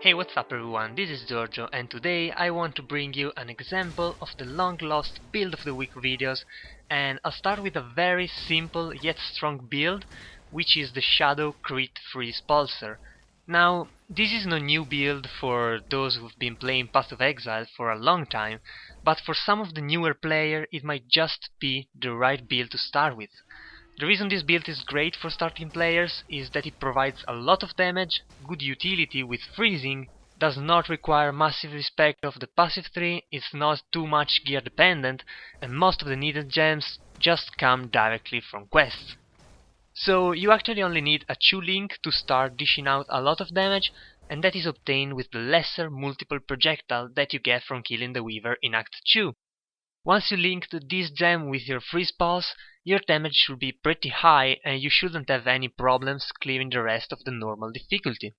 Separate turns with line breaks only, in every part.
Hey, what's up everyone, this is Giorgio and today I want to bring you an example of the long lost build of the week videos, and I'll start with a very simple yet strong build, which is the Shadow Crit Freeze Pulsar. Now, this is no new build for those who've been playing Path of Exile for a long time, but for some of the newer players it might just be the right build to start with. The reason this build is great for starting players is that it provides a lot of damage, good utility with freezing, does not require massive respect of the passive tree, is not too much gear dependent, and most of the needed gems just come directly from quests. So you actually only need a Chu link to start dishing out a lot of damage, and that is obtained with the lesser multiple projectile that you get from killing the Weaver in Act 2. Once you linked this gem with your freeze pulse, your damage should be pretty high and you shouldn't have any problems clearing the rest of the normal difficulty.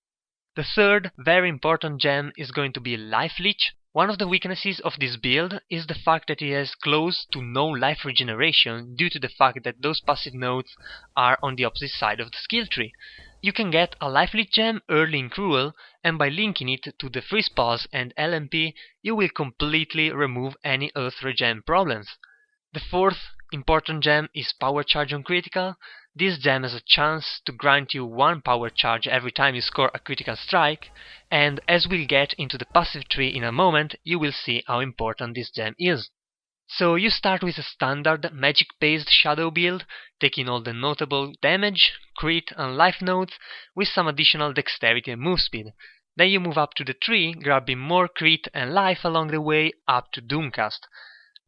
The third very important gem is going to be Life Leech. One of the weaknesses of this build is the fact that it has close to no life regeneration due to the fact that those passive nodes are on the opposite side of the skill tree. You can get a Life Leech gem early in Cruel, and by linking it to the Freeze Pulse and LMP, you will completely remove any Earth regen problems. The fourth important gem is Power Charge on Critical. This gem has a chance to grant you one power charge every time you score a critical strike, and as we'll get into the passive tree in a moment, you will see how important this gem is. So you start with a standard magic-based shadow build, taking all the notable damage, crit and life nodes, with some additional dexterity and move speed. Then you move up to the tree, grabbing more crit and life along the way up to Doomcast.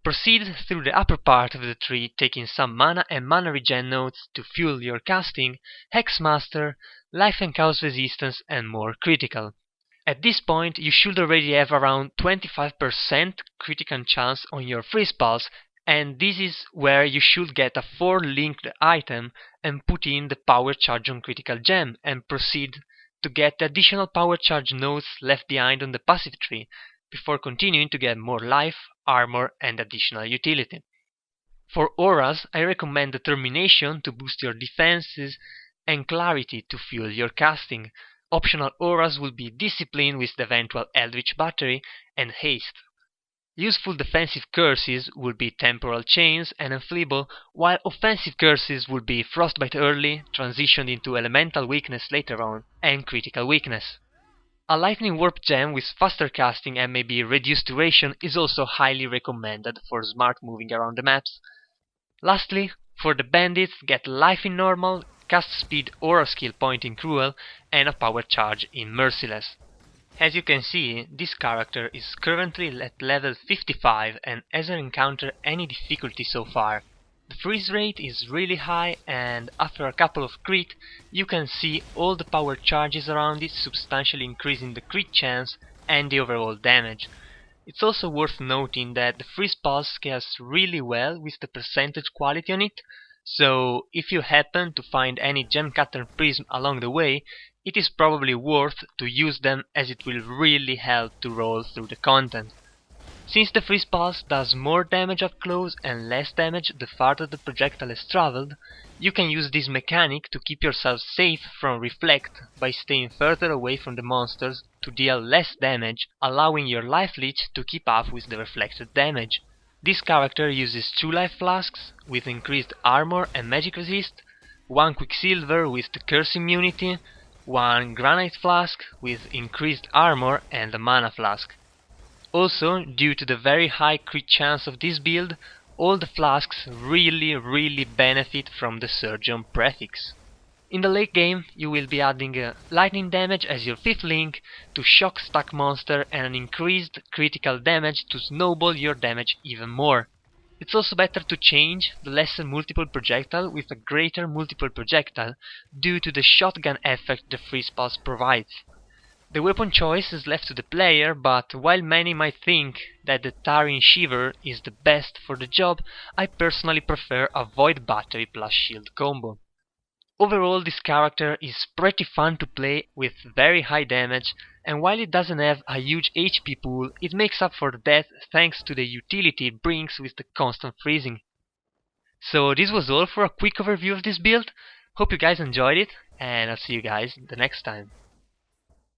Proceed through the upper part of the tree, taking some mana and mana regen nodes to fuel your casting, Hexmaster, life and chaos resistance and more critical. At this point you should already have around 25% critical chance on your freeze pulse, and this is where you should get a 4 linked item and put in the power charge on critical gem and proceed to get the additional power charge nodes left behind on the passive tree, before continuing to get more life, armor and additional utility. For auras, I recommend Determination to boost your defenses and Clarity to fuel your casting. Optional auras will be Discipline with the eventual Eldritch Battery and Haste. Useful defensive curses will be Temporal Chains and Enfeeble, while offensive curses will be Frostbite early, transitioned into Elemental Weakness later on, and Critical Weakness. A Lightning Warp gem with faster casting and maybe reduced duration is also highly recommended for smart moving around the maps. Lastly, for the bandits, get life in normal, cast speed or a skill point in Cruel, and a power charge in Merciless. As you can see, this character is currently at level 55 and hasn't encountered any difficulty so far. The freeze rate is really high, and after a couple of crit you can see all the power charges around it, substantially increasing the crit chance and the overall damage. It's also worth noting that the freeze pulse scales really well with the percentage quality on it, so if you happen to find any gem cutter prism along the way, it is probably worth to use them, as it will really help to roll through the content. Since the freeze pulse does more damage up close and less damage the farther the projectile has traveled, you can use this mechanic to keep yourself safe from reflect by staying further away from the monsters to deal less damage, allowing your life leech to keep up with the reflected damage. This character uses 2 life flasks with increased armor and magic resist, 1 quicksilver with the curse immunity, 1 granite flask with increased armor and a mana flask. Also, due to the very high crit chance of this build, all the flasks really benefit from the Surgeon prefix. In the late game, you will be adding lightning damage as your 5th link to shock stack monster and an increased critical damage to snowball your damage even more. It's also better to change the lesser multiple projectile with a greater multiple projectile due to the shotgun effect the freeze pulse provides. The weapon choice is left to the player, but while many might think that the Tarin Shiver is the best for the job, I personally prefer a Void Battery plus Shield combo. Overall, this character is pretty fun to play with very high damage, and while it doesn't have a huge HP pool, it makes up for that thanks to the utility it brings with the constant freezing. So this was all for a quick overview of this build. Hope you guys enjoyed it, and I'll see you guys the next time.